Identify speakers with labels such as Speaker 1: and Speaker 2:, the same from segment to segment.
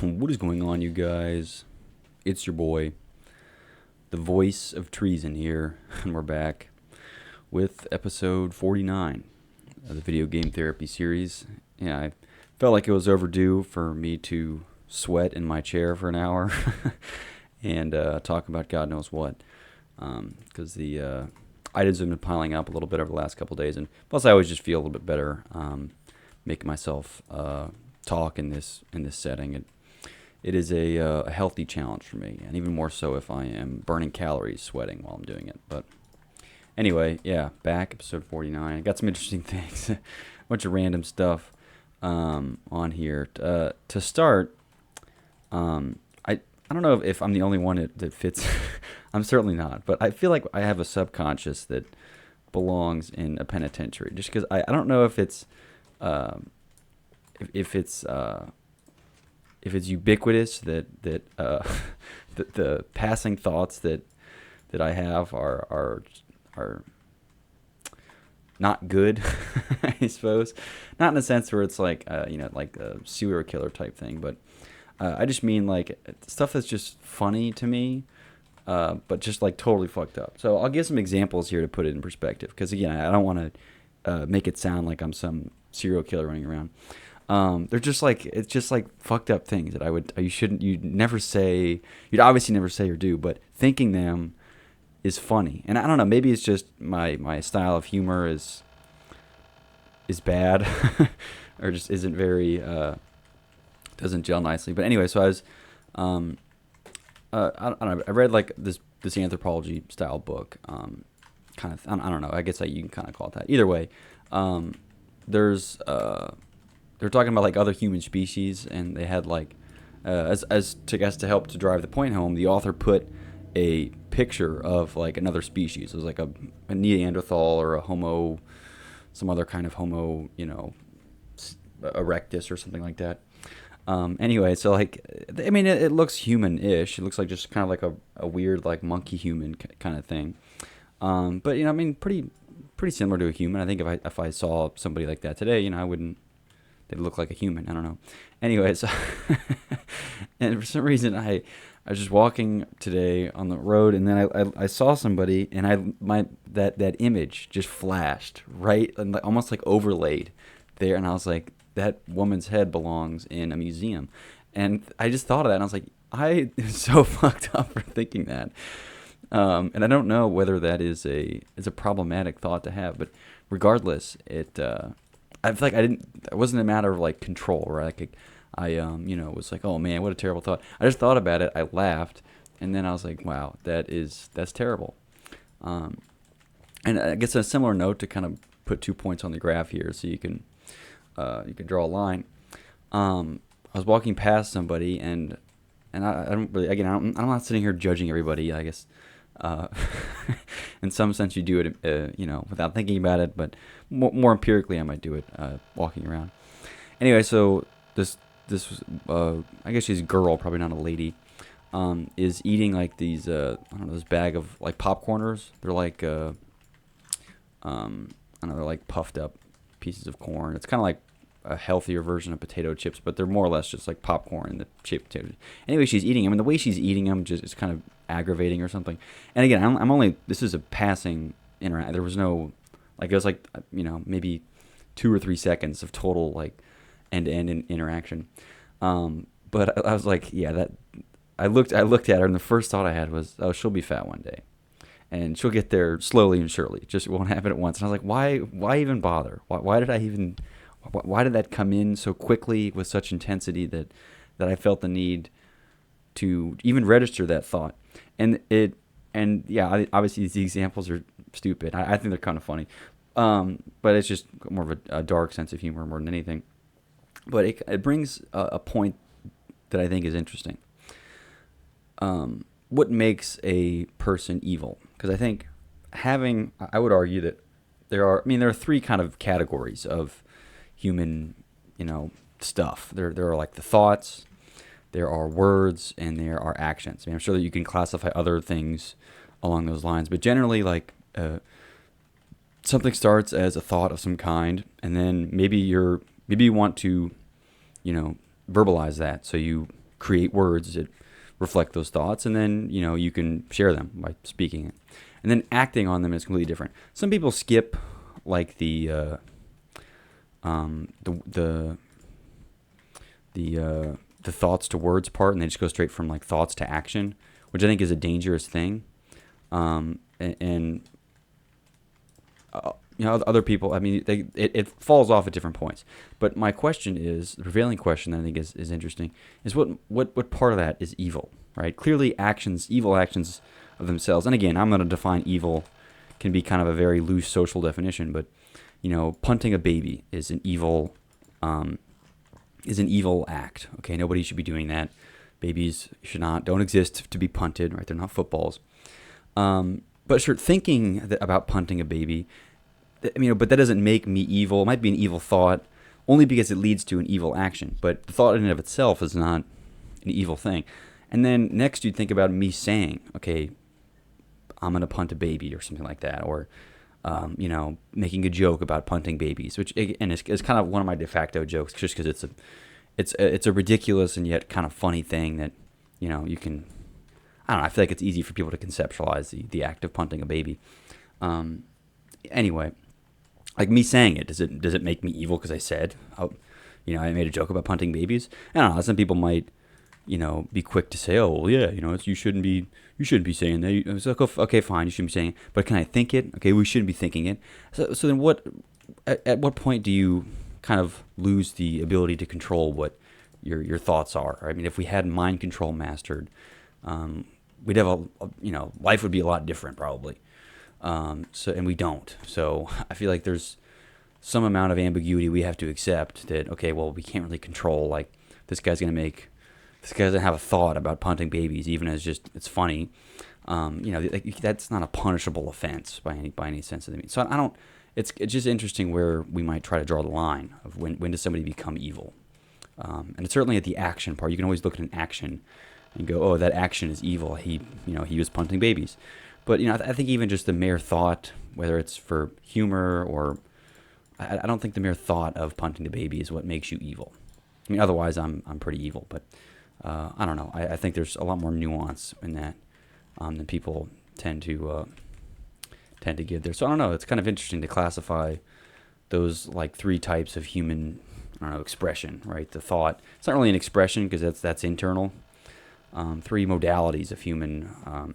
Speaker 1: What is going on, you guys? It's your boy, the voice of treason here, and we're back with episode 49 of the video game therapy series. Yeah, I felt like it was overdue for me to sweat in my chair for an hour and talk about God knows what, because the items have been piling up a little bit over the last couple of days, and plus I always just feel a little bit better making myself talk in this setting. It is a healthy challenge for me, and even more so if I am burning calories sweating while I'm doing it. But anyway, yeah, back, episode 49. I got some interesting things, a bunch of random stuff on here. To start, I don't know if I'm the only one that fits. I'm certainly not, but I feel like I have a subconscious that belongs in a penitentiary, just because I don't know if it's if it's if it's ubiquitous that the passing thoughts that I have are not good. I suppose not in a sense where it's like like a serial killer type thing, but I just mean like stuff that's just funny to me, but just like totally fucked up. So I'll give some examples here to put it in perspective, because again, I don't want to make it sound like I'm some serial killer running around. They're just like, it's just like fucked up things that you'd never say, you'd obviously never say or do, but thinking them is funny. And I don't know, maybe it's just my style of humor is bad or just isn't very, doesn't gel nicely. But anyway, so I was, I don't know, I read like this anthropology style book, kind of, I don't know, I guess you can kind of call it that. Either way, there's, they're talking about like other human species, and they had like to help to drive the point home, the author put a picture of like another species. It was like a Neanderthal or a Homo, some other kind of Homo, erectus or something like that. Anyway, so like, I mean, it looks human-ish. It looks like just kind of like a weird like monkey human kind of thing. But I mean, pretty similar to a human. I think if I saw somebody like that today, I wouldn't. They look like a human. I don't know. Anyway, so and for some reason I was just walking today on the road, and then I saw somebody, and that image just flashed right, and almost like overlaid there, and I was like, that woman's head belongs in a museum. And I just thought of that, and I was like, I am so fucked up for thinking that. And I don't know whether that is a problematic thought to have, but regardless, I feel like it wasn't a matter of like control, right? Like I was like, oh man, what a terrible thought. I just thought about it, I laughed, and then I was like, wow, that's terrible. And I guess on a similar note, to kind of put 2 points on the graph here, so you can draw a line. I was walking past somebody, and I don't really, again, I'm not sitting here judging everybody, I guess. In some sense, you do it, without thinking about it, but more empirically, I might do it walking around. Anyway, so this I guess she's a girl, probably not a lady, is eating like these I don't know, this bag of like popcorners. They're like I don't know, they're like puffed up pieces of corn. It's kind of like a healthier version of potato chips, but they're more or less just like popcorn in the shaped potatoes. Anyway, she's eating them, and the way she's eating them just is kind of aggravating or something. And again, I'm only, this is a passing interaction. There was no, like, it was like, maybe 2 or 3 seconds of total like end-to-end interaction. But I was like, yeah, that I looked at her, and the first thought I had was, oh, she'll be fat one day, and she'll get there slowly and surely. It just won't happen at once. And I was like, why even bother? Why did that come in so quickly with such intensity that I felt the need to even register that thought? And yeah, obviously these examples are stupid. I think they're kind of funny, but it's just more of a dark sense of humor more than anything. But it brings a point that I think is interesting. What makes a person evil? Because I think I would argue that there are 3 kind of categories of human, stuff. There are like the thoughts, there are words, and there are actions. I mean, I'm sure that you can classify other things along those lines, but generally, like, something starts as a thought of some kind, and then maybe you want to, verbalize that. So you create words that reflect those thoughts, and then you can share them by speaking it. And then acting on them is completely different. Some people skip like the thoughts to words part, and they just go straight from like thoughts to action, which I think is a dangerous thing. And other people, I mean, it falls off at different points. But my question is, the prevailing question that I think is interesting, is what part of that is evil, right? Clearly evil actions of themselves. And again, I'm going to define evil, can be kind of a very loose social definition, but, punting a baby is an evil act. Okay, nobody should be doing that. Babies don't exist to be punted, right? They're not footballs. But sure, thinking about punting a baby, but that doesn't make me evil. It might be an evil thought, only because it leads to an evil action. But the thought in and of itself is not an evil thing. And then next you'd think about me saying, okay, I'm going to punt a baby or something like that. Or, making a joke about punting babies, which again is kind of one of my de facto jokes, just because it's a ridiculous and yet kind of funny thing that, you can, I don't know, I feel like it's easy for people to conceptualize the act of punting a baby. Anyway, like me saying it, does it make me evil because I said, I made a joke about punting babies? I don't know. Some people might, be quick to say, oh, well, yeah, you shouldn't be saying that. It's like, okay, fine, you shouldn't be saying it, but can I think it? Okay, we shouldn't be thinking it. So then at what point do you kind of lose the ability to control what your thoughts are? I mean, if we had mind control mastered, we'd have life would be a lot different probably. And we don't. So I feel like there's some amount of ambiguity we have to accept that, okay, well, we can't really control, like, this guy doesn't have a thought about punting babies, even as just, it's funny. That's not a punishable offense by any sense of the meaning. So it's just interesting where we might try to draw the line of when does somebody become evil. And it's certainly at the action part. You can always look at an action and go, oh, that action is evil. He was punting babies. But, I think even just the mere thought, whether it's for humor or, I don't think the mere thought of punting the baby is what makes you evil. I mean, otherwise I'm pretty evil, but I don't know. I think there's a lot more nuance in that than people tend to give there. So I don't know. It's kind of interesting to classify those like three types of human, expression, right? The thought. It's not really an expression because that's internal. Three modalities of human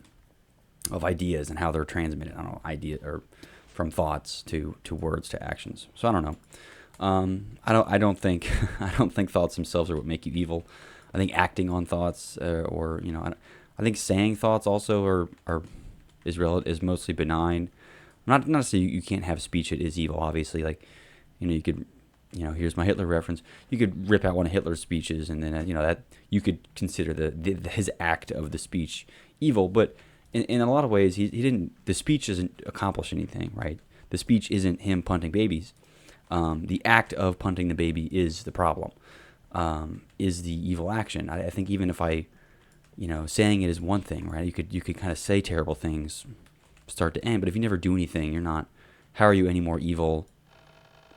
Speaker 1: of ideas and how they're transmitted. Idea or from thoughts to words to actions. So I don't know. I don't think thoughts themselves are what make you evil. I think acting on thoughts I think saying thoughts also is mostly benign. Not to say you can't have speech that is evil. Obviously, like you could. Here's my Hitler reference. You could rip out one of Hitler's speeches, and then that you could consider his act of the speech evil. But in a lot of ways, he didn't. The speech doesn't accomplish anything, right? The speech isn't him punting babies. The act of punting the baby is the problem. Is the evil action. I think even if saying it is one thing, right? You could kind of say terrible things, start to end. But if you never do anything, you're not. How are you any more evil?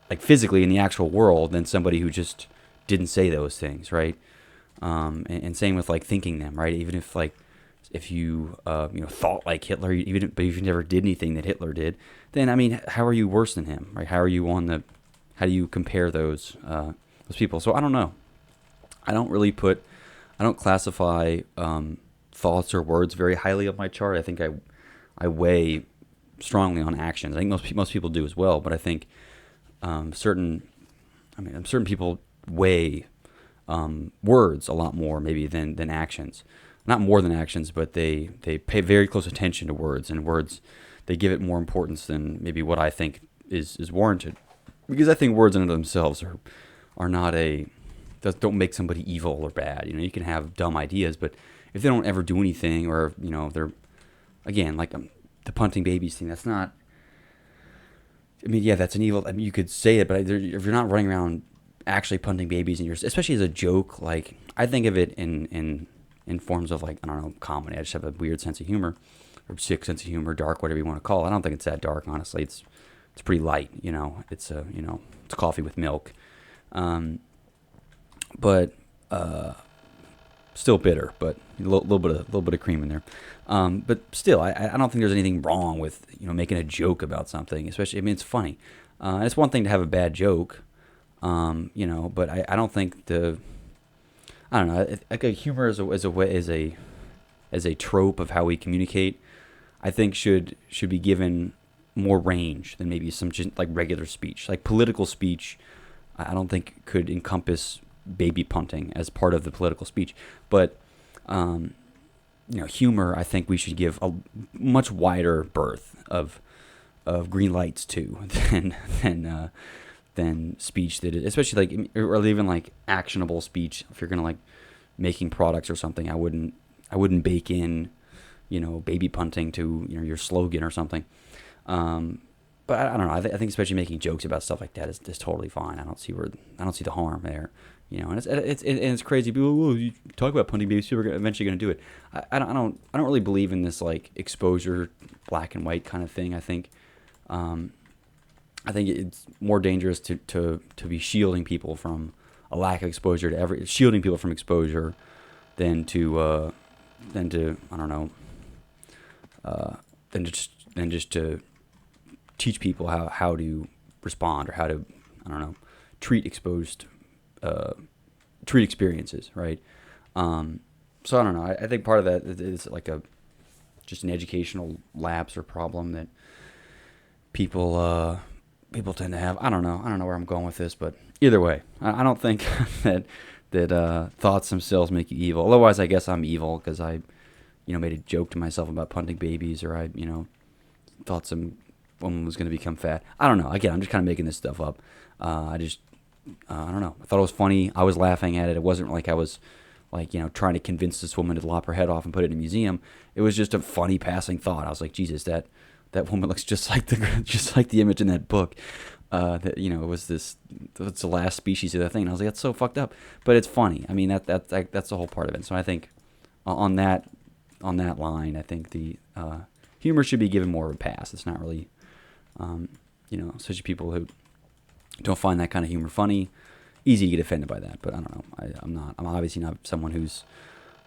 Speaker 1: Like physically in the actual world than somebody who just didn't say those things, right? And same with like thinking them, right? Even if you thought like Hitler, but if you never did anything that Hitler did, then I mean, how are you worse than him, right? How do you compare those people? So I don't know. I don't classify thoughts or words very highly on my chart. I think I weigh strongly on actions. I think most people do as well, but I think certain people weigh words a lot more maybe than actions. Not more than actions, but they pay very close attention to words, and words, they give it more importance than maybe what I think is warranted. Because I think words in and of themselves are not don't make somebody evil or bad. You can have dumb ideas, but if they don't ever do anything, or they're, again, like the punting babies thing, that's not. I mean, yeah, that's an evil. I mean, you could say it, but if you're not running around actually punting babies, and especially as a joke, like I think of it in forms of like, I don't know, comedy. I just have a weird sense of humor, or sick sense of humor, dark, whatever you want to call it. I don't think it's that dark, honestly. It's pretty light. It's it's coffee with milk. But still bitter, but a little bit of cream in there. But still, I don't think there's anything wrong with making a joke about something, especially. I mean, it's funny. It's one thing to have a bad joke, but I don't think I don't know. Like a humor as a trope of how we communicate, I think should be given more range than maybe some just like regular speech. Like political speech, I don't think could encompass baby punting as part of the political speech. But humor, I think we should give a much wider berth of green lights to than speech that is, especially like, or even like actionable speech. If you're gonna like making products or something, I wouldn't bake in baby punting to your slogan or something. But I don't know. I think especially making jokes about stuff like that is totally fine. I don't see the harm there. And it's crazy. People, oh, you talk about punting babies, people are eventually going to do it. I don't really believe in this like exposure, black and white kind of thing. I think it's more dangerous to be shielding people from a lack of exposure shielding people from exposure than to I don't know, than just to teach people how to respond or how to, I don't know, treat experiences, right? So I don't know. I think part of that is like just an educational lapse or problem that people tend to have. I don't know where I'm going with this, but either way, I don't think that thoughts themselves make you evil. Otherwise, I guess I'm evil because I made a joke to myself about punting babies, or I thought some woman was going to become fat. I don't know. Again, I'm just kind of making this stuff up. I don't know. I thought it was funny. I was laughing at it. It wasn't like I was like, trying to convince this woman to lop her head off and put it in a museum. It was just a funny passing thought. I was like, Jesus, that woman looks just like the image in that book. That it was it's the last species of that thing. And I was like, that's so fucked up, but it's funny. I mean, that's the whole part of it. So I think on that line, I think the humor should be given more of a pass. It's not really, especially people who don't find that kind of humor funny, easy to get offended by that. But I don't know. I'm obviously not someone who's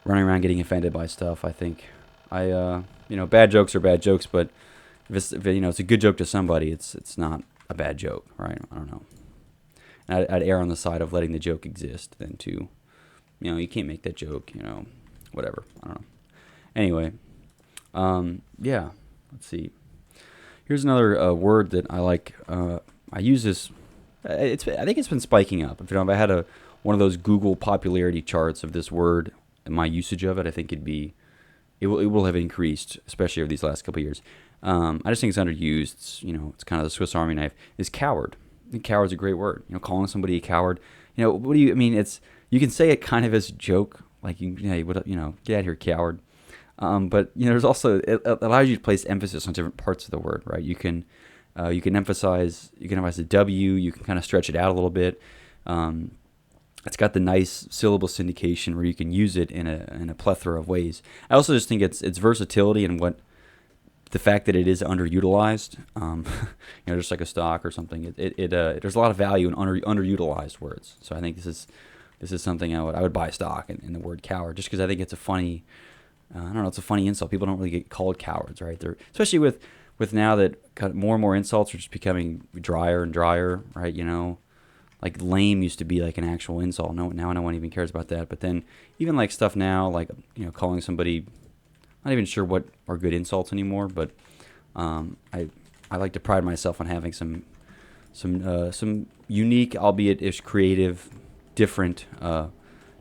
Speaker 1: running around getting offended by stuff. I think bad jokes are bad jokes, but if it's a good joke to somebody, it's not a bad joke, right? I don't know. And I'd err on the side of letting the joke exist than to, you can't make that joke, whatever. I don't know. Anyway, yeah. Let's see. Here's another word that I like. I use this. I think it's been spiking up. If I had one of those Google popularity charts of this word and my usage of it, I think it will have increased, especially over these last couple of years. I just think it's underused. It's kind of the Swiss Army knife. Is coward. I think coward's a great word. Calling somebody a coward. What do you? I mean, you can say it kind of as a joke, like get out of here, coward. But there's also, it allows you to place emphasis on different parts of the word, right? You can emphasize the W. You can kind of stretch it out a little bit. It's got the nice syllable syndication where you can use it in a plethora of ways. I also just think its versatility and the fact that it is underutilized, just like a stock or something. There's a lot of value in underutilized words. So I think this is something I would buy stock in the word coward, just because I think it's a funny. I don't know. It's a funny insult. People don't really get called cowards, right? Especially with now that more and more insults are just becoming drier and drier, right? Like lame used to be like an actual insult. Now no one even cares about that. But then even like stuff now, like calling somebody, not even sure what are good insults anymore. But I like to pride myself on having some unique, albeit ish creative, different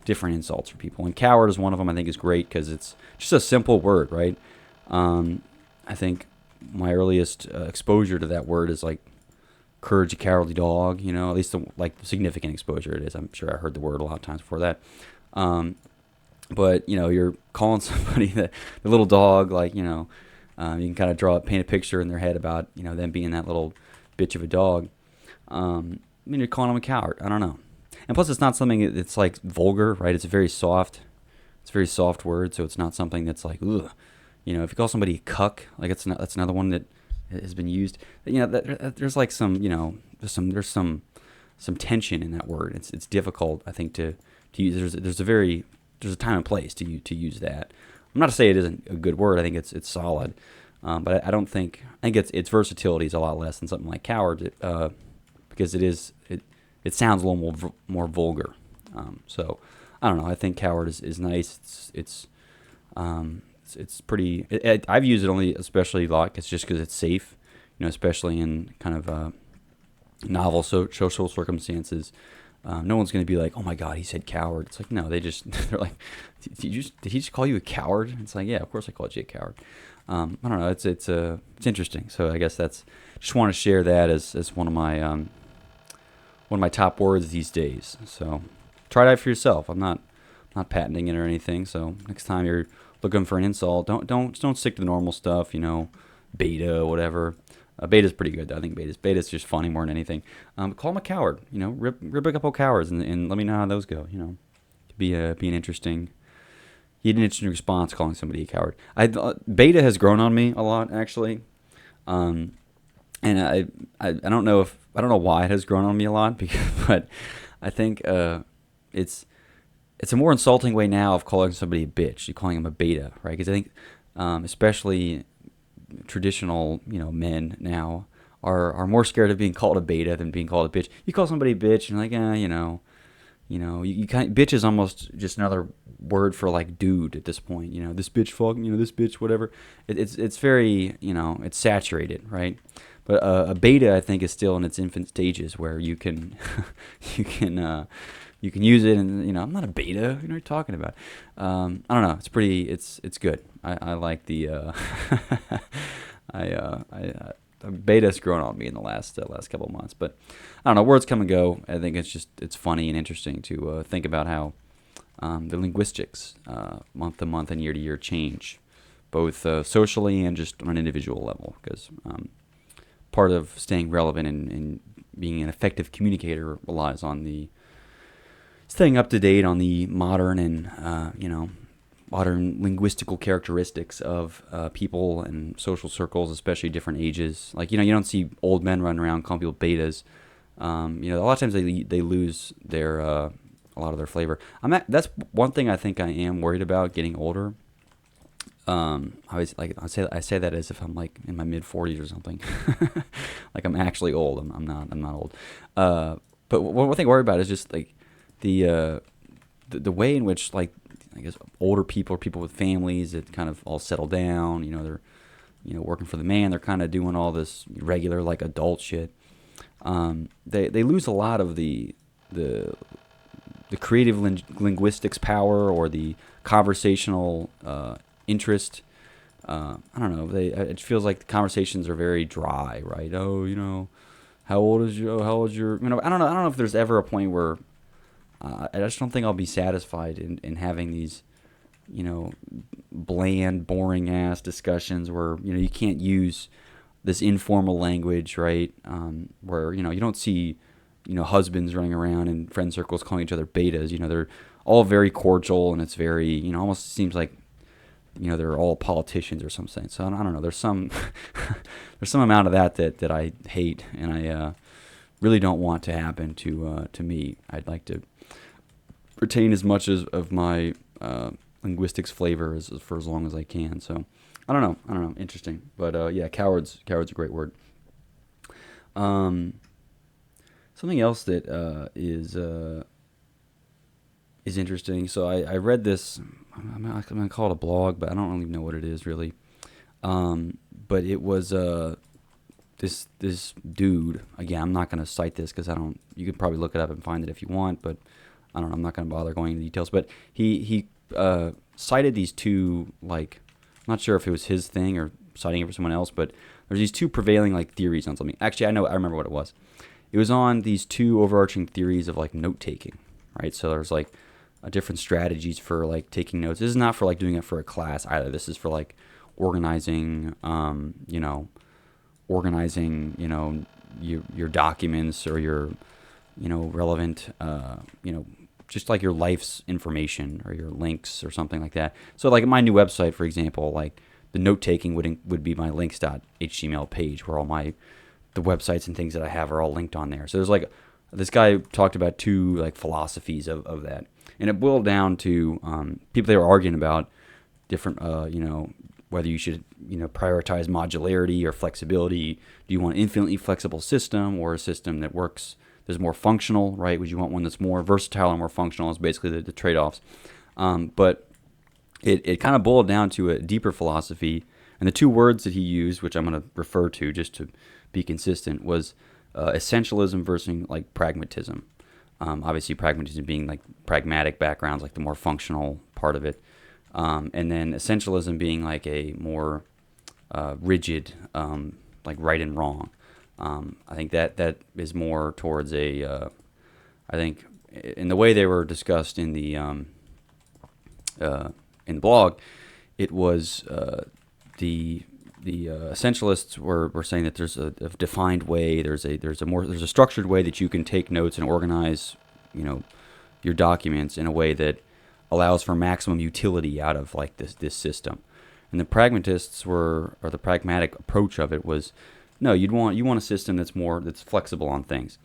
Speaker 1: insults for people. And coward is one of them. I think is great because it's just a simple word, right? I think my earliest exposure to that word is like courage, a cowardly dog. At least the significant exposure it is. I'm sure I heard the word a lot of times before that. But you're calling somebody the little dog, you can kind of paint a picture in their head about them being that little bitch of a dog. You're calling them a coward. I don't know. And plus, it's not something that's like vulgar, right? It's a very soft word, so it's not something that's like, ugh. If you call somebody a cuck, like that's another one that has been used. There's like some, there's some tension in that word. It's difficult, I think, to use. There's a very there's a time and place to use that. I'm not to say it isn't a good word. I think it's solid, but I don't think I think its versatility is a lot less than something like coward, because it sounds a little more vulgar. So I don't know. I think coward is nice. It's pretty. I've used it only especially like it's just because it's safe, especially in kind of novel social circumstances. No one's going to be like, "Oh my God, he said coward." It's like, no, they're like, "Did he just call you a coward?" It's like, yeah, of course I called you a coward. I don't know. It's interesting. So I guess just want to share that as one of my top words these days. So try it out for yourself. I'm not patenting it or anything. So next time you're looking for an insult, don't stick to the normal stuff. Beta, whatever. Beta's pretty good, though. I think beta's just funny more than anything. Call him a coward. Rip a couple cowards and let me know how those go. Be an interesting. He had an interesting response calling somebody a coward. Beta has grown on me a lot, actually, and I don't know why it has grown on me a lot, but I think it's a more insulting way now of calling somebody a bitch. You're calling him a beta, right? Because I think especially traditional men now are more scared of being called a beta than being called a bitch. You call somebody a bitch and you're like, you kind of, bitch is almost just another word for like dude at this point. This bitch fuck, this bitch whatever. It's very it's saturated, right? But a beta I think is still in its infant stages where you can you can use it, and I'm not a beta. What are you talking about? I don't know. It's pretty. It's good. I like the. Beta's grown on me in the last couple of months, but I don't know. Words come and go. I think it's funny and interesting to think about how the linguistics month to month and year to year change, both socially and just on an individual level. Because part of staying relevant and being an effective communicator relies on the staying up to date on the modern and modern linguistical characteristics of people and social circles, especially different ages. Like you don't see old men running around calling people betas. A lot of times they lose their a lot of their flavor. That's one thing I think I am worried about getting older. I say that as if I'm like in my mid 40s or something. Like I'm actually old. I'm not old. But one thing I worry about is just like the way in which, like, I guess older people or people with families that kind of all settle down, they're working for the man, they're kind of doing all this regular like adult shit. They lose a lot of the creative linguistics power or the conversational interest. I don't know. It feels like the conversations are very dry, right? Oh, how old is your? How old is your? I don't know. I don't know if there's ever a point where I just don't think I'll be satisfied in having these, bland, boring ass discussions where you can't use this informal language, right? Where you don't see husbands running around in friend circles calling each other betas. They're all very cordial, and it's very almost seems like they're all politicians or something. So I don't know. There's some there's some amount of that I hate, and I really don't want to happen to me. I'd like to retain as much of my linguistics flavor for as long as I can. So I don't know. Interesting, but yeah, coward's a great word. Something else that is interesting. So I read this. I'm gonna call it a blog, but I don't really know what it is really. But it was this dude. Again, I'm not gonna cite this because I don't. You could probably look it up and find it if you want, but I don't know. I'm not gonna bother going into details. But he cited these two, like, I'm not sure if it was his thing or citing it for someone else, but there's these two prevailing like theories on something. Actually, I remember what it was. It was on these two overarching theories of like note taking, right? So there's like different strategies for like taking notes. This is not for like doing it for a class either. This is for like organizing, your documents or your, relevant, just like your life's information or your links or something like that. So like my new website, for example, like the note taking would be my links.html page where all the websites and things that I have are all linked on there. So there's like this guy talked about two like philosophies of that, and it boiled down to people they were arguing about different, whether you should prioritize modularity or flexibility. Do you want an infinitely flexible system or a system that works that's more functional, right? Would you want one that's more versatile and more functional? Is basically the trade-offs. But it kind of boiled down to a deeper philosophy, and the two words that he used, which I'm going to refer to just to be consistent, was essentialism versus like pragmatism. Obviously, pragmatism being like pragmatic backgrounds, like the more functional part of it, and then essentialism being like a more rigid, like right and wrong. I think that is more towards I think in the way they were discussed in the blog, it was the essentialists were saying that there's a defined way, there's a structured way that you can take notes and organize, your documents in a way that allows for maximum utility out of like this system. And the pragmatists or the pragmatic approach of it was, no, you want a system that's flexible on things.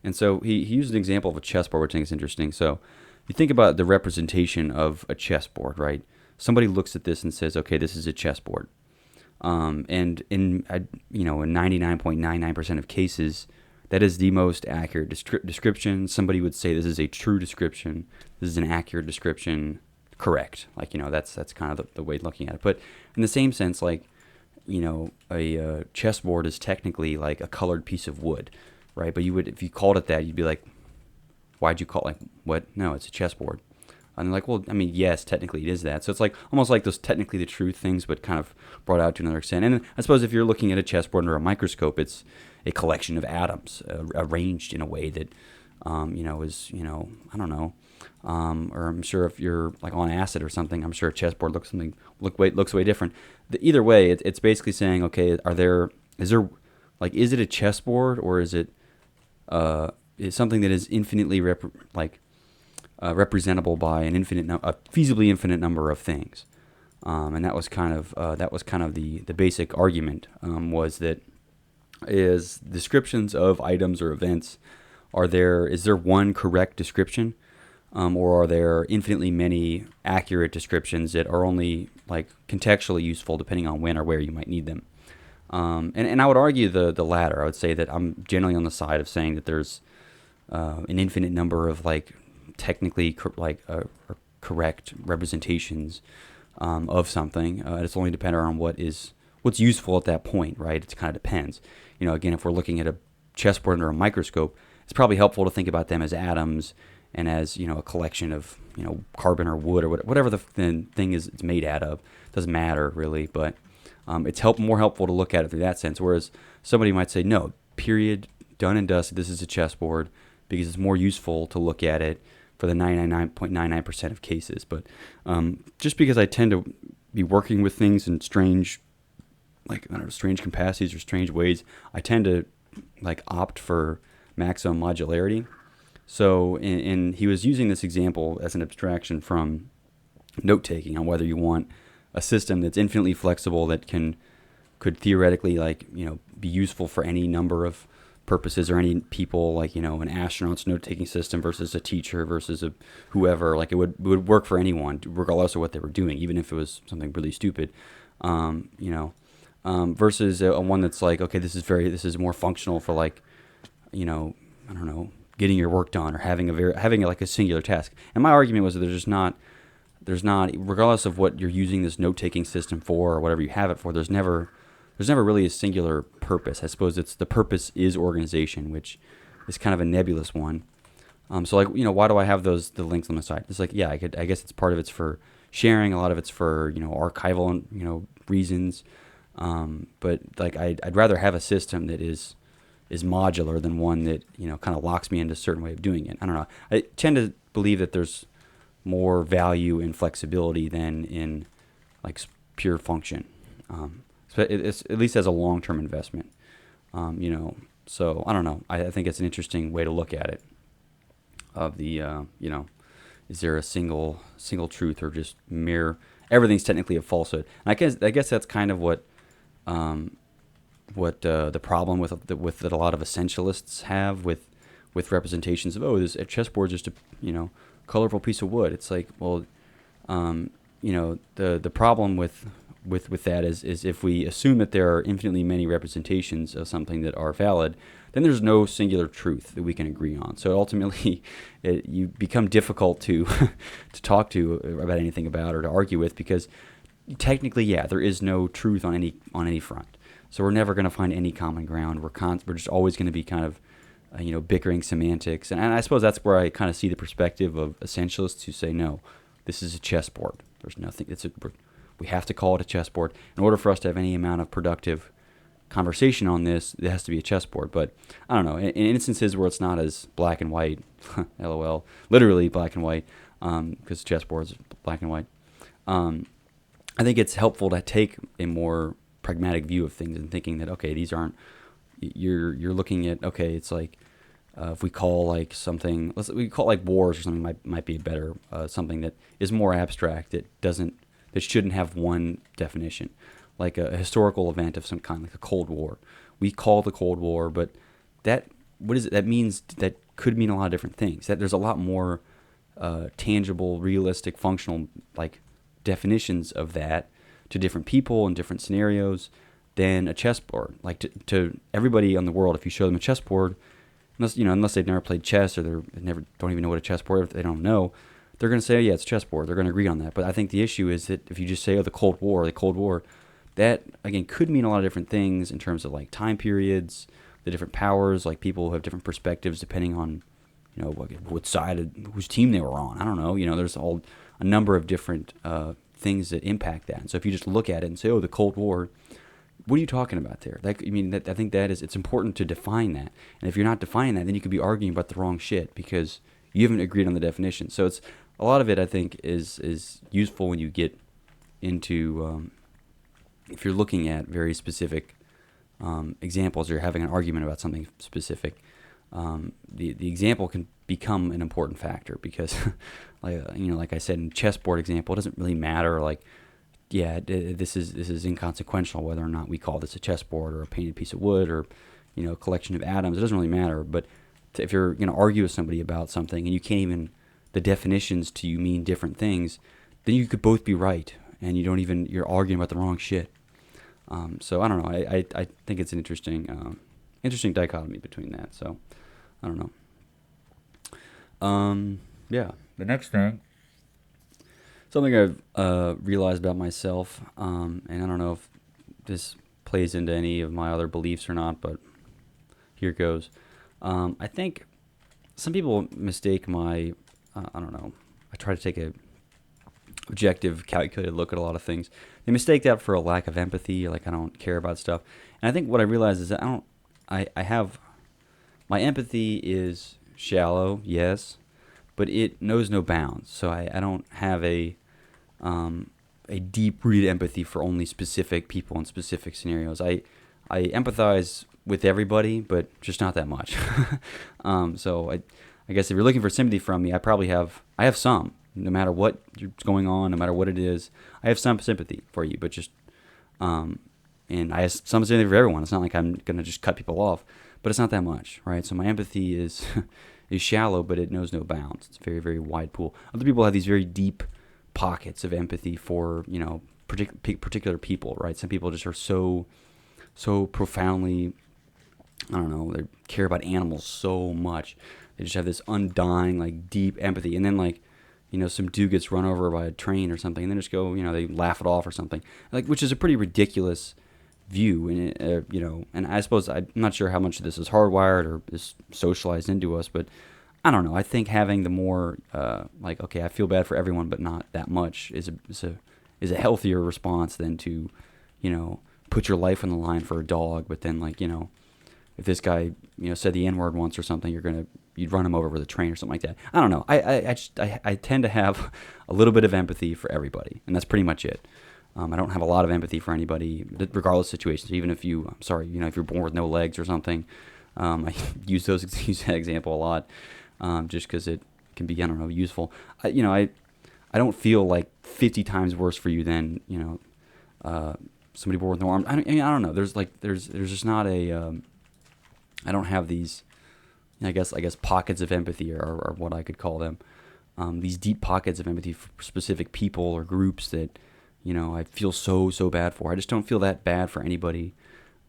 Speaker 1: And so he used an example of a chessboard, which I think is interesting. So you think about the representation of a chessboard, right? Somebody looks at this and says, okay, this is a chessboard. And in 99.99% of cases, that is the most accurate description. Somebody would say this is a true description. This is an accurate description. Correct. Like, that's kind of the way of looking at it. But in the same sense, like, a chessboard is technically like a colored piece of wood, right? But if you called it that, you'd be like, why'd you call it, like, what? No, it's a chessboard. And they're like, well, I mean, yes, technically it is that. So it's like almost like those technically the truth things, but kind of brought out to another extent. And I suppose if you're looking at a chessboard under a microscope, it's a collection of atoms arranged in a way that, is, I don't know. Or I'm sure if you're like on acid or something, I'm sure a chessboard looks way different. Either way, it's basically saying, okay, is it a chessboard or is it something that is infinitely representable by a feasibly infinite number of things, and that was kind of the basic argument, was that is descriptions of items or events, is there one correct description, or are there infinitely many accurate descriptions that are only like contextually useful depending on when or where you might need them? And I would argue the latter. I would say that I'm generally on the side of saying that there's an infinite number of like technically correct representations of something. It's only dependent on what's useful at that point, right? It kind of depends. Again, if we're looking at a chessboard under a microscope, it's probably helpful to think about them as atoms and as a collection of carbon or wood or whatever the thing is it's made out of. It doesn't matter really, but it's more helpful to look at it through that sense. Whereas somebody might say, no, period, done and dusted, this is a chessboard, because it's more useful to look at it for the 99.99% of cases. But just because I tend to be working with things in strange capacities or strange ways, I tend to like opt for maximum modularity. So and he was using this example as an abstraction from note-taking on whether you want a system that's infinitely flexible that could theoretically be useful for any number of purposes or any people, like an astronaut's note-taking system versus a teacher versus whoever. Like it would work for anyone regardless of what they were doing, even if it was something really stupid. Versus a one that's like, okay, this is more functional for like, I don't know, getting your work done or having a singular task. And my argument was that there's not, regardless of what you're using this note-taking system for or whatever you have it for, there's never really a singular purpose. I suppose the purpose is organization, which is kind of a nebulous one. So like, why do I have the links on the side? It's like, yeah, I guess it's part of it's for sharing, a lot of it's for, archival, reasons. But like, I'd rather have a system that is modular than one that, kind of locks me into a certain way of doing it. I don't know. I tend to believe that there's more value in flexibility than in like pure function. So it's at least as a long-term investment, So I don't know. I think it's an interesting way to look at it. Of the, is there a single truth or just mere everything's technically a falsehood? And I guess that's kind of what the problem with that a lot of essentialists have with with representations of, this a chessboard is just a, colorful piece of wood. It's like, well, the problem with that is if we assume that there are infinitely many representations of something that are valid, then there's no singular truth that we can agree on. So ultimately, you become difficult to to talk to about anything about or to argue with, because technically, there is no truth on any front. So we're never going to find any common ground. We're just always going to be kind of bickering semantics, and I suppose that's where I kind of see the perspective of essentialists who say, no, this is a chessboard. There's nothing. We have to call it a chessboard in order for us to have any amount of productive conversation on this. It has to be a chessboard. But I don't know. In instances where it's not as black and white, lol, literally black and white, because chessboards are black and white. I think it's helpful to take a more pragmatic view of things and thinking that, okay, these aren't. You're looking at, okay, it's like if we call like something, we call it like wars or something, might be better, something that is more abstract, that shouldn't have one definition, like a historical event of some kind, like a Cold War. We call the Cold War, but what is it? That means that could mean a lot of different things. That there's a lot more tangible, realistic, functional like definitions of that to different people and different scenarios than a chessboard. Like to everybody on the world, if you show them a chessboard, unless they've never played chess or don't even know what a chessboard, if they don't know, they're going to say, yeah, it's a chessboard. They're going to agree on that. But I think the issue is that if you just say, the Cold War, that again could mean a lot of different things in terms of like time periods, the different powers, like people who have different perspectives depending on, what side, whose team they were on. I don't know. There's a number of different things that impact that. And so if you just look at it and say, the Cold War, what are you talking about there? I think it's important to define that. And if you're not defining that, then you could be arguing about the wrong shit because you haven't agreed on the definition. So it's a lot of it, I think, is useful when you get into, if you're looking at very specific examples, or you're having an argument about something specific, the example can become an important factor because, like I said, in chessboard example, it doesn't really matter, like, this is inconsequential whether or not we call this a chessboard or a painted piece of wood or, a collection of atoms. It doesn't really matter. But if you're going to argue with somebody about something and you can't even, the definitions to you mean different things, then you could both be right and you're arguing about the wrong shit. So I don't know. I think it's an interesting dichotomy between that. So I don't know. The next thing. Something I've realized about myself, and I don't know if this plays into any of my other beliefs or not, but here goes. I think some people mistake my, I don't know, I try to take a objective, calculated look at a lot of things. They mistake that for a lack of empathy, like I don't care about stuff. And I think what I realize is that I have, my empathy is shallow, yes, but it knows no bounds. So I don't have a deep-rooted empathy for only specific people in specific scenarios. I empathize with everybody, but just not that much. So I guess if you're looking for sympathy from me, I have some. No matter what's going on, no matter what it is, I have some sympathy for you, but just, and I have some sympathy for everyone. It's not like I'm going to just cut people off, but it's not that much, right? So my empathy is shallow, but it knows no bounds. It's a very, very wide pool. Other people have these very deep pockets of empathy for, particular people, right? Some people just are so profoundly, I don't know, they care about animals so much. They just have this undying, like, deep empathy. And then, like, some dude gets run over by a train or something, and then just go, they laugh it off or something, like, which is a pretty ridiculous view. And and I suppose I'm not sure how much of this is hardwired or is socialized into us, but I don't know. I think having the more like, okay, I feel bad for everyone, but not that much is a healthier response than to, put your life on the line for a dog. But then, like, if this guy, said the N-word once or something, you'd run him over with a train or something like that. I don't know. I tend to have a little bit of empathy for everybody, and that's pretty much it. I don't have a lot of empathy for anybody, regardless of situations. Even if if you're born with no legs or something, I use that example a lot, just because it can be, I don't know, useful. I don't feel like 50 times worse for you than somebody born with no arms. I don't know. There's just not a. I don't have these, I guess pockets of empathy are what I could call them. These deep pockets of empathy for specific people or groups that, I feel so bad for. I just don't feel that bad for anybody.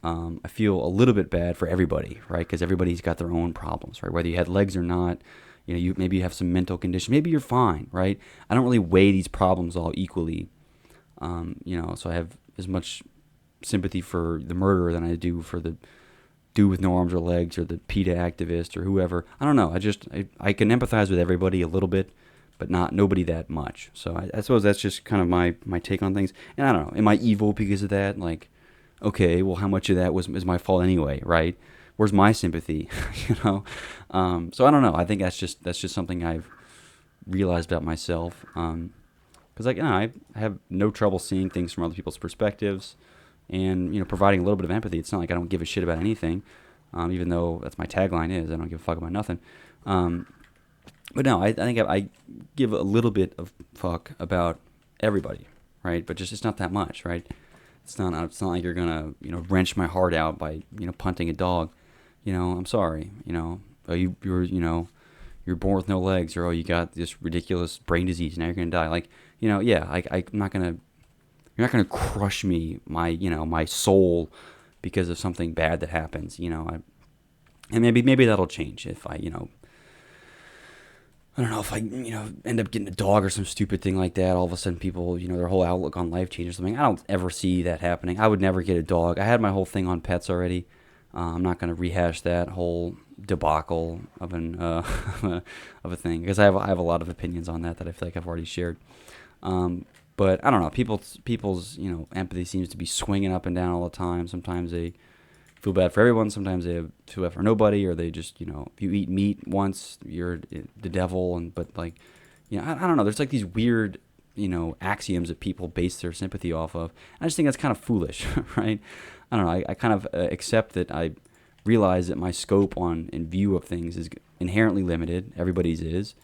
Speaker 1: I feel a little bit bad for everybody, right? Because everybody's got their own problems, right? Whether you had legs or not, maybe you have some mental condition, maybe you're fine, right? I don't really weigh these problems all equally, so I have as much sympathy for the murderer than I do for the dude with no arms or legs or the PETA activist or whoever. I don't know. I can empathize with everybody a little bit, but nobody that much. So I suppose that's just kind of my take on things. And I don't know. Am I evil because of that? Like, okay, well, how much of that is my fault anyway, right? Where's my sympathy? So I don't know. I think that's just something I've realized about myself. Because I have no trouble seeing things from other people's perspectives, and providing a little bit of empathy. It's not like I don't give a shit about anything, even though that's my tagline is I don't give a fuck about nothing. But no, I think I give a little bit of fuck about everybody, right? But just it's not that much, right? It's not like you're gonna wrench my heart out by punting a dog. I'm sorry. Oh, you're born with no legs, or oh, you got this ridiculous brain disease. Now you're gonna die. Like yeah, I'm not gonna. You're not gonna crush me, my soul, because of something bad that happens. And maybe that'll change if I don't know, if I, end up getting a dog or some stupid thing like that. All of a sudden people, their whole outlook on life changes or something. I don't ever see that happening. I would never get a dog. I had my whole thing on pets already. I'm not going to rehash that whole debacle of of a thing, because I have a lot of opinions on that I feel like I've already shared. But I don't know. People's empathy seems to be swinging up and down all the time. Sometimes they feel bad for everyone. Sometimes they feel bad for nobody, or they just if you eat meat once, you're the devil. But like I don't know. There's like these weird axioms that people base their sympathy off of. I just think that's kind of foolish, right? I don't know. I kind of accept that. I realize that my scope and view of things is inherently limited. Everybody's is.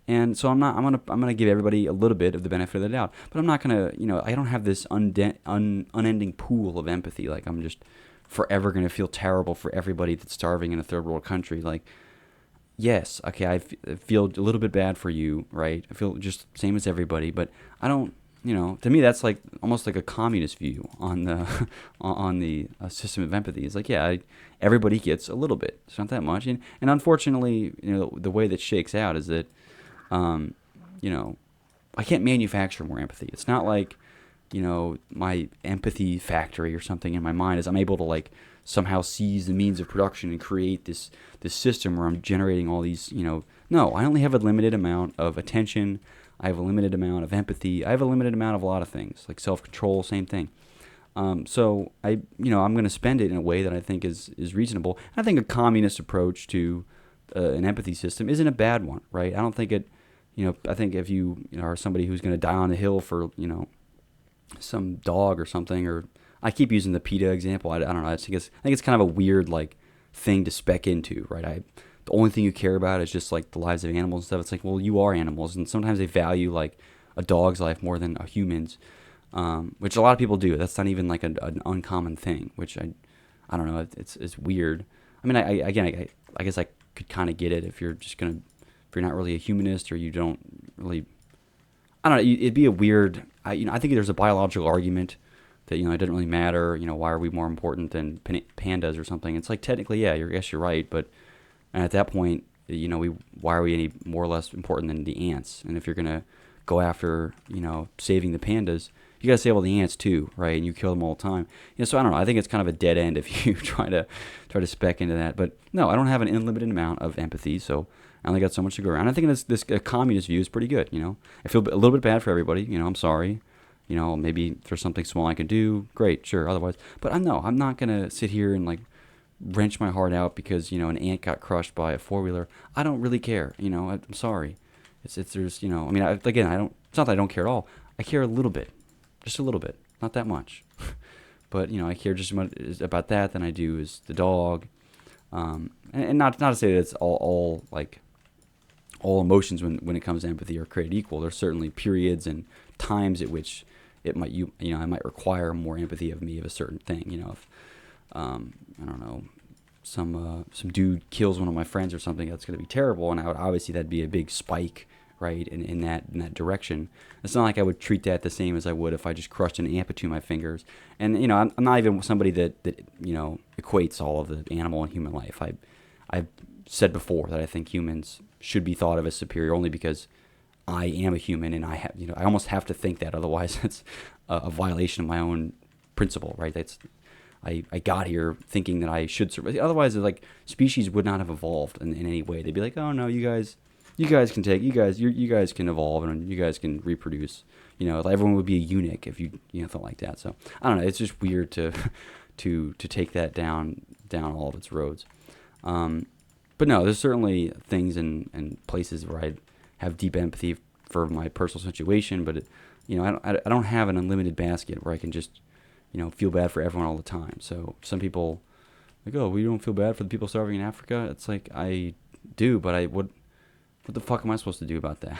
Speaker 1: And so I'm gonna give everybody a little bit of the benefit of the doubt, but I'm not gonna I don't have this unending pool of empathy. Like I'm just forever gonna feel terrible for everybody that's starving in a third world country. Like, yes, okay, I feel a little bit bad for you, right? I feel just same as everybody, but I don't. To me that's like almost like a communist view on the on the system of empathy. It's like, yeah, everybody gets a little bit. It's not that much, and unfortunately, the way that shakes out is that. I can't manufacture more empathy. It's not like, my empathy factory or something in my mind is I'm able to like somehow seize the means of production and create this system where I'm generating all these, no, I only have a limited amount of attention. I have a limited amount of empathy. I have a limited amount of a lot of things, like self-control, same thing. So I'm going to spend it in a way that I think is reasonable. And I think a communist approach to an empathy system isn't a bad one, right? I don't think it. I think if you are somebody who's going to die on the hill for, some dog or something, or I keep using the PETA example. I don't know. I think it's kind of a weird like thing to spec into, right? The only thing you care about is just like the lives of animals and stuff. It's like, well, you are animals, and sometimes they value like a dog's life more than a human's, which a lot of people do. That's not even like an uncommon thing, which I don't know. It's weird. I mean, I guess I could kind of get it if you're not really a humanist, or you don't really, I don't know, it'd be a weird, I think there's a biological argument that, it doesn't really matter, why are we more important than pandas or something? It's like, technically, yeah, I guess you're right, but at that point, why are we any more or less important than the ants? And if you're going to go after, saving the pandas, you got to save all the ants too, right? And you kill them all the time. So I don't know, I think it's kind of a dead end if you try to spec into that. But no, I don't have an unlimited amount of empathy, so I only got so much to go around. I think this communist view is pretty good. I feel a little bit bad for everybody. I'm sorry. Maybe if there's something small I can do, great, sure. Otherwise, but I'm not gonna sit here and like wrench my heart out because an ant got crushed by a 4-wheeler. I don't really care. I'm sorry. It's there's I mean, again, I don't. It's not that I don't care at all. I care a little bit, just a little bit, not that much. But I care just as much about that than I do as the dog. And not to say that it's all like. All emotions when it comes to empathy are created equal. There's certainly periods and times at which I might require more empathy of me of a certain thing. If I don't know, some dude kills one of my friends or something, that's going to be terrible, and I would obviously that'd be a big spike, right, in that direction. It's not like I would treat that the same as I would if I just crushed an ant between my fingers. And I'm not even somebody that equates all of the animal and human life. I've said before that I think humans should be thought of as superior only because I am a human, and I almost have to think that, otherwise it's a violation of my own principle, right? I got here thinking that I should survive. Otherwise, like, species would not have evolved in any way. They'd be like, oh no, you guys can evolve, and you guys can reproduce. Everyone would be a eunuch if you thought like that. So I don't know. It's just weird to to take that down all of its roads. But no, there's certainly things and places where I have deep empathy for my personal situation. But I don't have an unlimited basket where I can just feel bad for everyone all the time. So some people like, oh, we don't feel bad for the people starving in Africa. It's like, I do, but what the fuck am I supposed to do about that?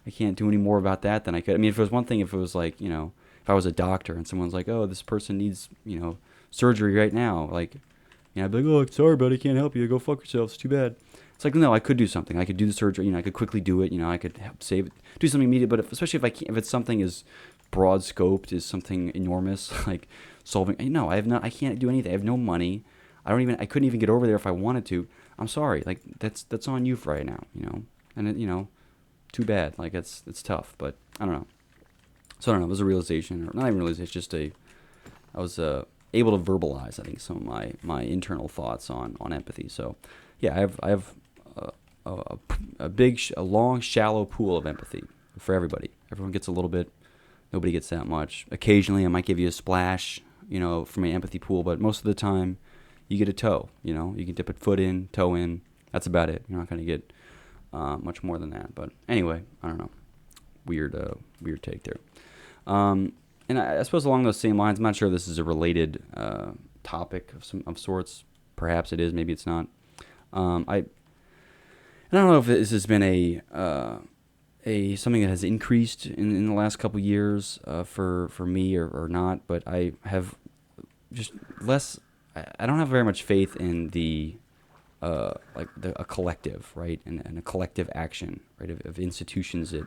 Speaker 1: I can't do any more about that than I could. I mean, if it was one thing, if it was like, if I was a doctor and someone's like, oh, this person needs, surgery right now, like, I'd be like, oh, sorry, buddy, can't help you. Go fuck yourself. It's too bad. It's like, no, I could do something. I could do the surgery. I could quickly do it. I could help save it, do something immediate. But especially if it's something as broad scoped, is something enormous, like solving. No, I can't do anything. I have no money. I couldn't even get over there if I wanted to. I'm sorry. Like, that's on you for right now, and it, too bad. Like, it's tough, but I don't know. So I don't know. It was a realization, or not even realization, just I was able to verbalize, I think, some of my internal thoughts on empathy. So yeah, I have a long, shallow pool of empathy for everybody. Everyone gets a little bit. Nobody gets that much. Occasionally, I might give you a splash, from my empathy pool, but most of the time, you get a toe. You can dip a foot in, toe in. That's about it. You're not going to get much more than that. But anyway, I don't know. Weird take there. And I suppose along those same lines, I'm not sure if this is a related topic of sorts. Perhaps it is. Maybe it's not. I don't know if this has been a something that has increased in the last couple years for me or not. But I have just less. I don't have very much faith in a collective, right, and a collective action, right, of institutions that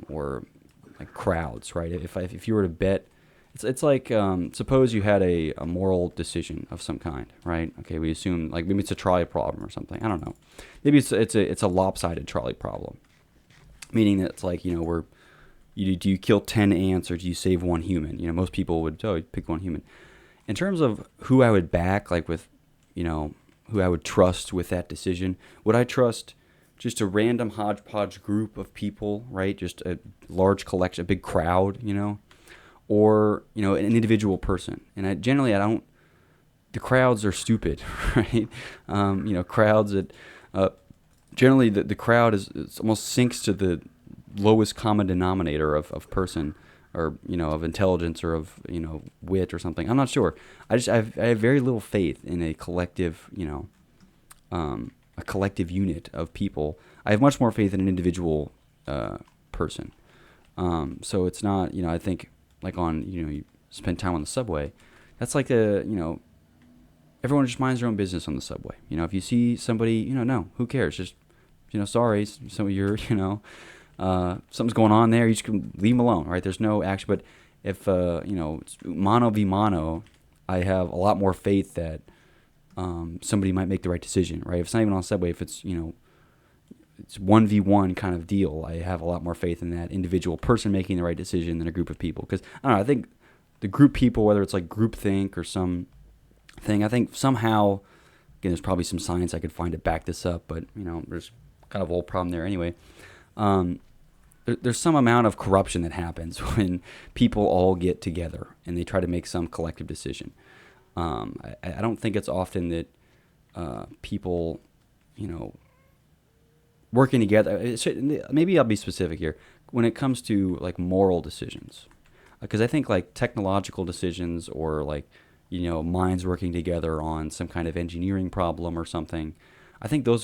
Speaker 1: or like crowds, right? If you were to bet, it's like suppose you had a moral decision of some kind, right? Okay, we assume like maybe it's a trolley problem or something. I don't know. Maybe it's a lopsided trolley problem, meaning that it's like do you kill 10 ants or do you save one human? Most people would pick one human. In terms of who I would back, like with who I would trust with that decision, would I trust just a random hodgepodge group of people, right? Just a large collection, a big crowd, or an individual person. And I don't. The crowds are stupid, right? Crowds that generally the crowd is almost sinks to the lowest common denominator of person, or of intelligence, or of wit or something. I'm not sure. I have very little faith in a collective, a collective unit of people. I have much more faith in an individual person. So it's not, I think like you spend time on the subway. That's like everyone just minds their own business on the subway. If you see somebody, no, who cares? Just, sorry, some of your, something's going on there. You just can leave them alone, right? There's no action. But if, it's mano v mano, I have a lot more faith that somebody might make the right decision, right? If it's not even on subway, if it's, it's 1v1 kind of deal, I have a lot more faith in that individual person making the right decision than a group of people. Because, I don't know, I think the group people, whether it's like groupthink or some thing, I think somehow, again, there's probably some science I could find to back this up, but, there's kind of a whole problem there anyway. There's some amount of corruption that happens when people all get together and they try to make some collective decision. I don't think it's often that people, working together. Maybe I'll be specific here when it comes to like moral decisions, because I think like technological decisions or like minds working together on some kind of engineering problem or something. I think that's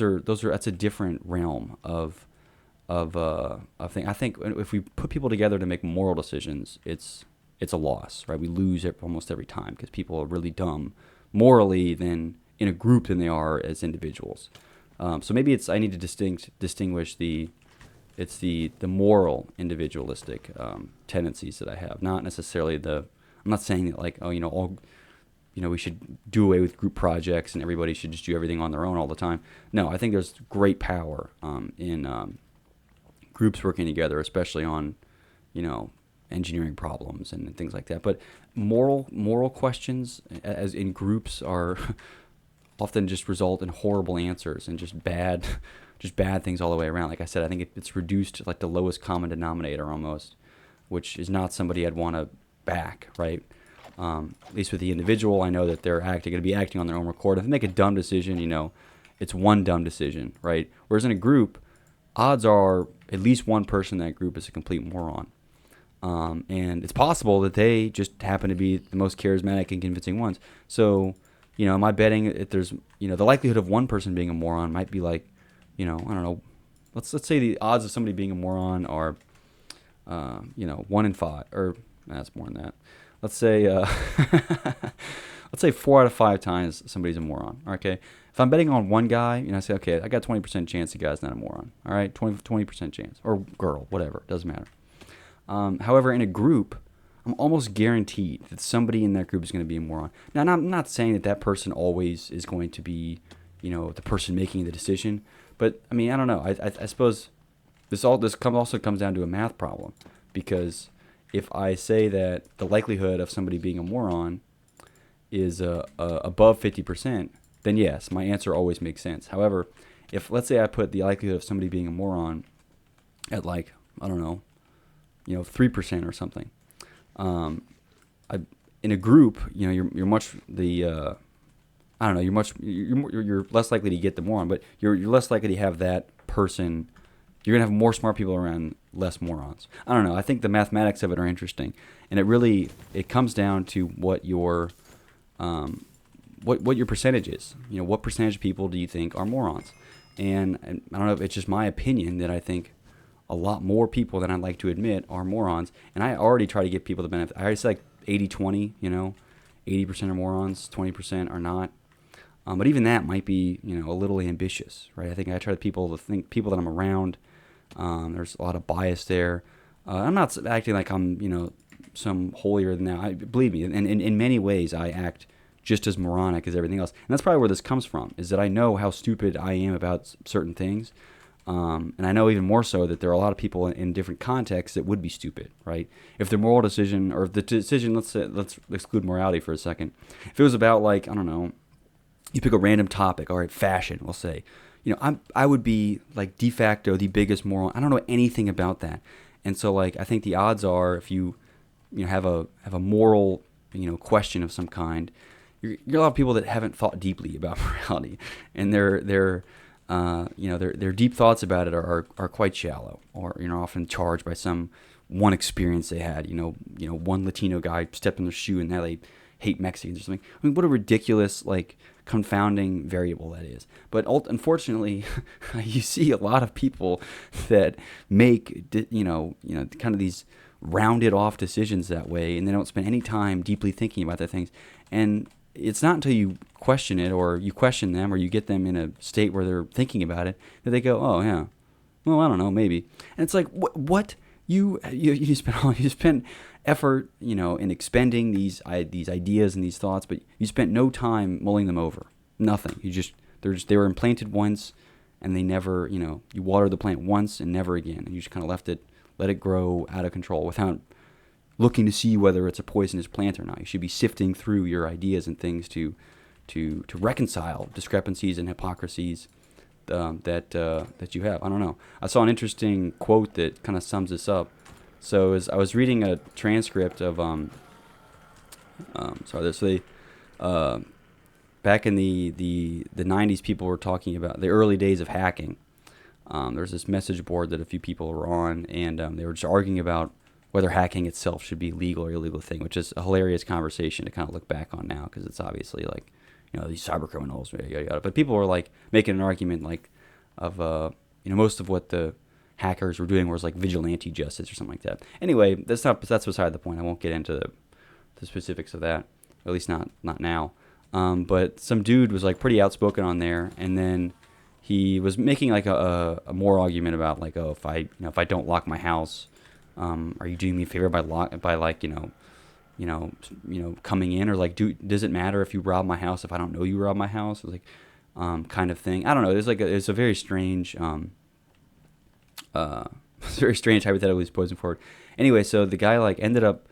Speaker 1: a different realm of thing. I think if we put people together to make moral decisions, it's a loss, right? We lose it almost every time because people are really dumb morally than in a group than they are as individuals. So maybe I need to distinguish the moral individualistic tendencies that I have, not necessarily I'm not saying that like, all, we should do away with group projects and everybody should just do everything on their own all the time. No, I think there's great power in groups working together, especially on, engineering problems and things like that. But moral questions as in groups are often just result in horrible answers and just bad things all the way around. Like I said, I think it's reduced to like the lowest common denominator almost, which is not somebody I'd want to back, right? At least with the individual, I know that they're going to be acting on their own accord. If they make a dumb decision, it's one dumb decision, right? Whereas in a group, odds are at least one person in that group is a complete moron. And it's possible that they just happen to be the most charismatic and convincing ones. So, am I betting if there's, the likelihood of one person being a moron might be like, I don't know, let's say the odds of somebody being a moron are, 1 in 5, or that's more than that. Let's say, let's say 4 out of 5 times somebody's a moron. Okay, if I'm betting on one guy, I say, okay, I got 20% chance the guy's not a moron. All right, 20% chance, or girl, whatever, doesn't matter. However, in a group, I'm almost guaranteed that somebody in that group is going to be a moron. Now, I'm not saying that person always is going to be, the person making the decision. But I mean, I don't know. I suppose this also comes down to a math problem, because if I say that the likelihood of somebody being a moron is above 50%, then yes, my answer always makes sense. However, if let's say I put the likelihood of somebody being a moron at like, I don't know, 3% or something, in a group, you're much the I don't know, you're less likely to get the moron, but you're less likely to have that person. You're gonna have more smart people around, less morons. I don't know. I think the mathematics of it are interesting, and it comes down to what your what your percentage is. What percentage of people do you think are morons? And I don't know if it's just my opinion that I think a lot more people than I'd like to admit are morons. And I already try to give people the benefit. I already say like 80-20, 80% are morons, 20% are not. But even that might be, a little ambitious, right? I think I try to people that I'm around, there's a lot of bias there. I'm not acting like I'm, some holier than thou. Believe me, and in many ways I act just as moronic as everything else. And that's probably where this comes from, is that I know how stupid I am about certain things. And I know even more so that there are a lot of people in different contexts that would be stupid, right? If the moral decision, or if the decision, let's exclude morality for a second. If it was about like, I don't know, you pick a random topic, all right, fashion, we'll say. I would be like de facto the biggest moron. I don't know anything about that. And so like I think the odds are if you have a moral, question of some kind, you're a lot of people that haven't thought deeply about morality, and their deep thoughts about it are quite shallow, or often charged by some one experience they had. One Latino guy stepped in their shoe and now they hate Mexicans or something. I mean, what a ridiculous confounding variable that is. But unfortunately, you see a lot of people that make kind of these rounded off decisions that way, and they don't spend any time deeply thinking about their things. And it's not until you question it, or you question them, or you get them in a state where they're thinking about it, that they go, "Oh yeah, well I don't know, maybe." And it's like, what you spent effort, in expending these ideas and these thoughts, but you spent no time mulling them over. Nothing. They were implanted once, and they never, you watered the plant once and never again, and you just kind of let it grow out of control without looking to see whether it's a poisonous plant or not. You should be sifting through your ideas and things to reconcile discrepancies and hypocrisies that you have. I don't know. I saw an interesting quote that kind of sums this up. So as I was reading a transcript of back in the 90s, people were talking about the early days of hacking. There was this message board that a few people were on, and they were just arguing about whether hacking itself should be a legal or illegal thing, which is a hilarious conversation to kind of look back on now, because it's obviously like, these cyber criminals, yada, yada, yada. But people were like making an argument of most of what the hackers were doing was like vigilante justice or something like that. Anyway, that's beside the point. I won't get into the specifics of that, at least not now. But some dude was like pretty outspoken on there, and then he was making like a more argument about like, oh, if I don't lock my house, are you doing me a favor by like coming in, or like does it matter if you rob my house if I don't know you rob my house? It's like kind of thing. I don't know. It's a very strange it's very strange hypothetical he's posing forward. Anyway, so the guy like ended up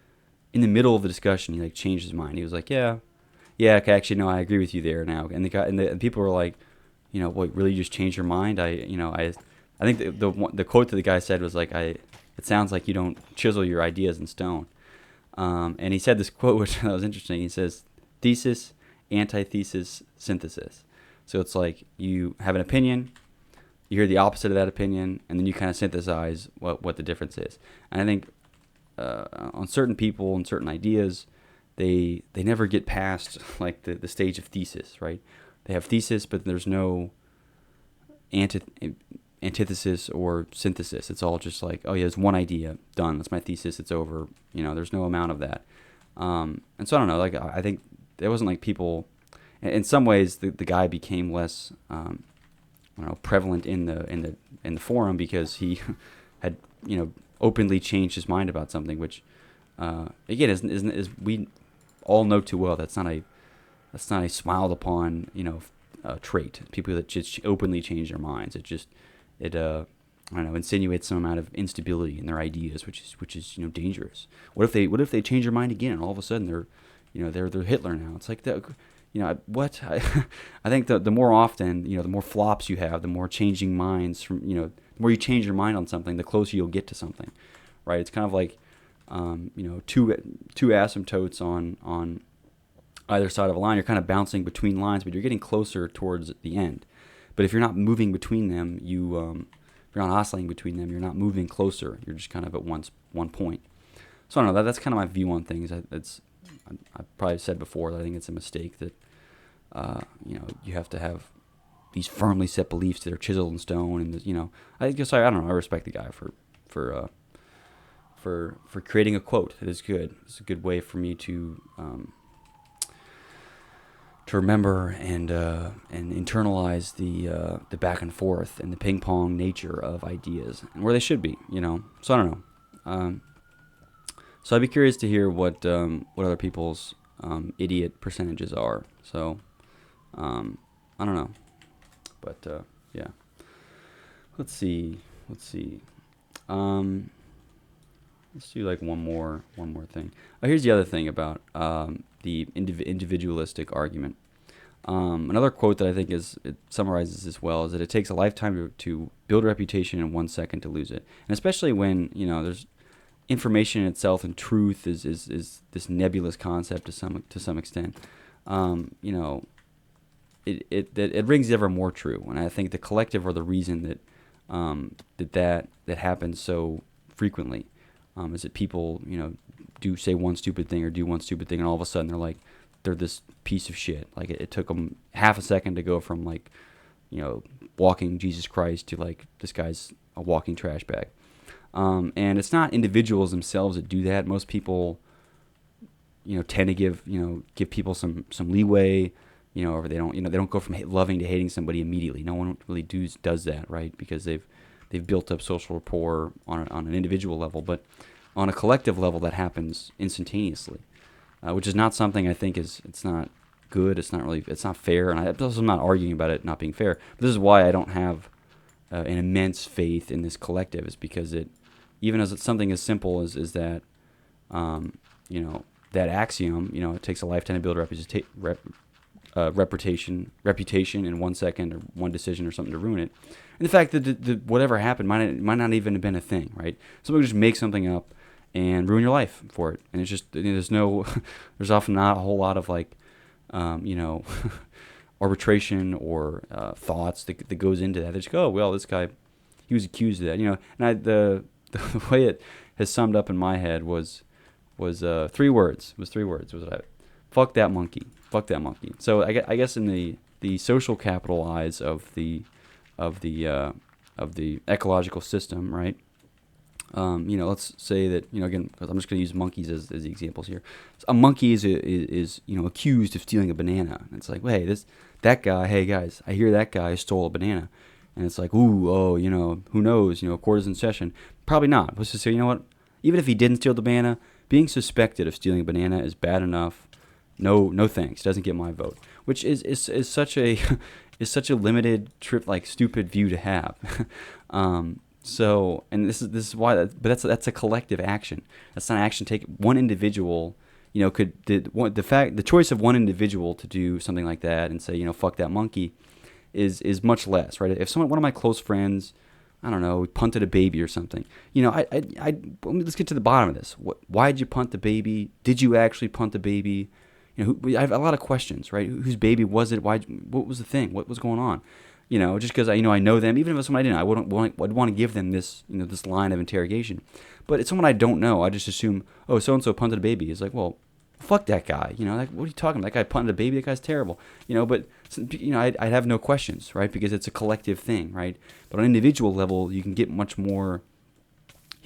Speaker 1: in the middle of the discussion. He like changed his mind. He was like, yeah, okay, actually, no, I agree with you there now. And the guy and people were like, what, really, you just changed your mind? I think the quote that the guy said was like, it sounds like you don't chisel your ideas in stone. And he said this quote, which was interesting. He says, thesis, antithesis, synthesis. So it's like you have an opinion, you hear the opposite of that opinion, and then you kind of synthesize what the difference is. And I think on certain people and certain ideas, they never get past like the stage of thesis, right? They have thesis, but there's no antithesis or synthesis. It's all just like, oh yeah, there's one idea, done. That's my thesis. It's over. There's no amount of that. And so I don't know. Like I think it wasn't like people. In some ways, the guy became less, prevalent in the forum because he had openly changed his mind about something, which again is we all know too well that's not a smiled upon trait. People that just openly change their minds. It I don't know, insinuates some amount of instability in their ideas, which is dangerous. What if they change their mind again and all of a sudden they're Hitler now? It's like what I think the more often the more flops you have, the more changing minds from the more you change your mind on something, the closer you'll get to something, right? It's kind of like two asymptotes on either side of a line. You're kind of bouncing between lines, but you're getting closer towards the end. But if you're not moving between them, if you're not oscillating between them, you're not moving closer. You're just kind of at one point. So I don't know. That's kind of my view on things. I've probably said before that I think it's a mistake that you have to have these firmly set beliefs that are chiseled in stone, and I guess I don't know. I respect the guy for creating a quote that is good. It's a good way for me to remember and internalize the back and forth and the ping pong nature of ideas and where they should be. So I don't know. So I'd be curious to hear what other people's idiot percentages are. So I don't know, but yeah. Let's see. Let's do like one more thing. Oh, here's the other thing about the individualistic argument. Another quote that I think it summarizes this well is that it takes a lifetime to build a reputation and 1 second to lose it. And especially when there's information in itself, and truth is this nebulous concept to some extent. It rings ever more true. And I think the collective are the reason that happens so frequently. Is that people do say one stupid thing or do one stupid thing, and all of a sudden they're this piece of shit. Like it took them half a second to go from like walking Jesus Christ to like this guy's a walking trash bag. And it's not individuals themselves that do that. Most people tend to give people some leeway, or they don't go from loving to hating somebody immediately. No one really does that, right? Because they've built up social rapport on an individual level, but on a collective level that happens instantaneously, which is not something I think it's not good. It's not fair, and I'm not arguing about it not being fair. But this is why I don't have an immense faith in this collective, is because even as it's something as simple as that, that axiom, it takes a lifetime to build a reputation in 1 second or one decision or something to ruin it. And the fact that whatever happened might not even have been a thing, right? Somebody just make something up and ruin your life for it. And it's just, there's often not a whole lot of like, arbitration or thoughts that goes into that. They just go, oh, well, this guy, he was accused of that, and the way it has summed up in my head was 3 words. Was that, fuck that monkey. So I guess in the social capital eyes of the ecological system, right? Let's say that, again, 'cause I'm just going to use monkeys as the examples here. So a monkey is accused of stealing a banana. And it's like, well, hey, that guy, hey guys, I hear that guy stole a banana. And it's like, ooh, oh, who knows, court is in session. Probably not. Let's just say, you know what, even if he didn't steal the banana, being suspected of stealing a banana is bad enough. No, no thanks. Doesn't get my vote. Which is such a is such a limited trip, like stupid view to have. And this is why but that's a collective action. That's not an action take one individual. The choice of one individual to do something like that and say, fuck that monkey, is much less, right? If one of my close friends, I don't know, punted a baby or something, let's get to the bottom of this. Why did you punt the baby? Did you actually punt the baby? I have a lot of questions, right? Whose baby was it? Why? What was the thing? What was going on? Just because I know them, even if it's someone I didn't, I'd want to give them this, this line of interrogation. But it's someone I don't know. I just assume, oh, so and so punted a baby. It's like, well, fuck that guy. Like, what are you talking about? That guy punted a baby. That guy's terrible. But I'd have no questions, right? Because it's a collective thing, right? But on an individual level, you can get much more.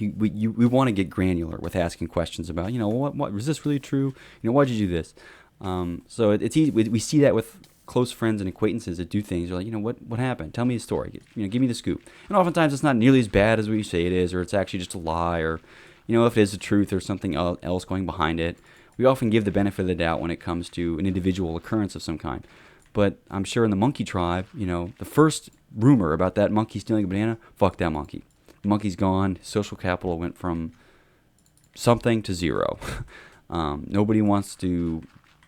Speaker 1: We want to get granular with asking questions about, what was this really true? Why'd you do this? So it's easy. We see that with close friends and acquaintances that do things. You're like, what happened? Tell me a story. Give me the scoop. And oftentimes it's not nearly as bad as we say it is, or it's actually just a lie, or if it is the truth or something else going behind it. We often give the benefit of the doubt when it comes to an individual occurrence of some kind. But I'm sure in the monkey tribe, the first rumor about that monkey stealing a banana, fuck that monkey. The monkey's gone. His social capital went from something to zero. Nobody wants to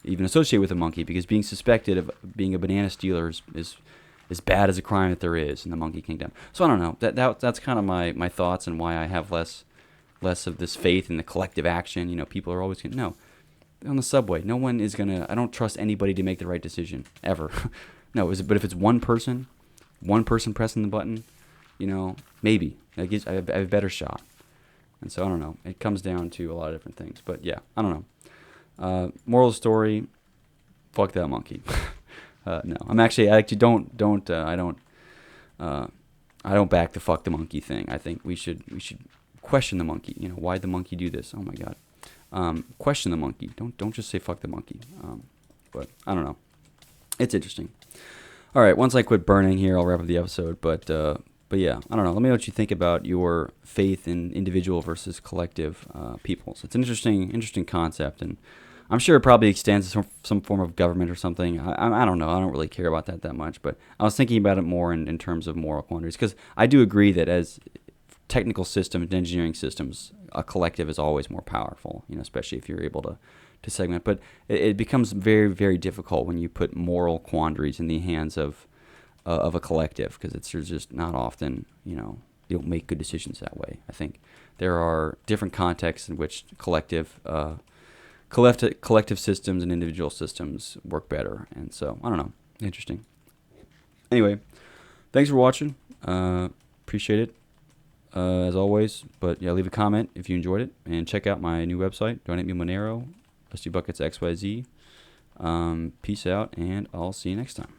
Speaker 1: even associate with a monkey, because being suspected of being a banana stealer is as bad as a crime that there is in the monkey kingdom. So I don't know. That's kind of my thoughts, and why I have less of this faith in the collective action. People are always going, no, on the subway, no one is going to, I don't trust anybody to make the right decision ever. No, but if it's one person pressing the button, maybe I have a better shot. And so I don't know. It comes down to a lot of different things. But yeah, I don't know. Moral of the story: fuck that monkey. No, I actually don't I don't back the fuck the monkey thing. I think we should question the monkey. Why'd the monkey do this? Oh my god. Question the monkey. Don't just say fuck the monkey. But I don't know. It's interesting. All right, once I quit burning here, I'll wrap up the episode. But yeah, I don't know. Let me know what you think about your faith in individual versus collective peoples. It's an interesting concept, and I'm sure it probably extends to some form of government or something. I don't know. I don't really care about that much. But I was thinking about it more in terms of moral quandaries, because I do agree that as technical systems and engineering systems, a collective is always more powerful, especially if you're able to segment. But it becomes very, very difficult when you put moral quandaries in the hands of a collective, because it's just not often, you don't make good decisions that way. I think there are different contexts in which collective systems and individual systems work better. And so, I don't know. Interesting. Anyway, thanks for watching. Appreciate it, as always. But yeah, leave a comment if you enjoyed it. And check out my new website, Donate Me Monero, Rusty Buckets XYZ. Peace out, and I'll see you next time.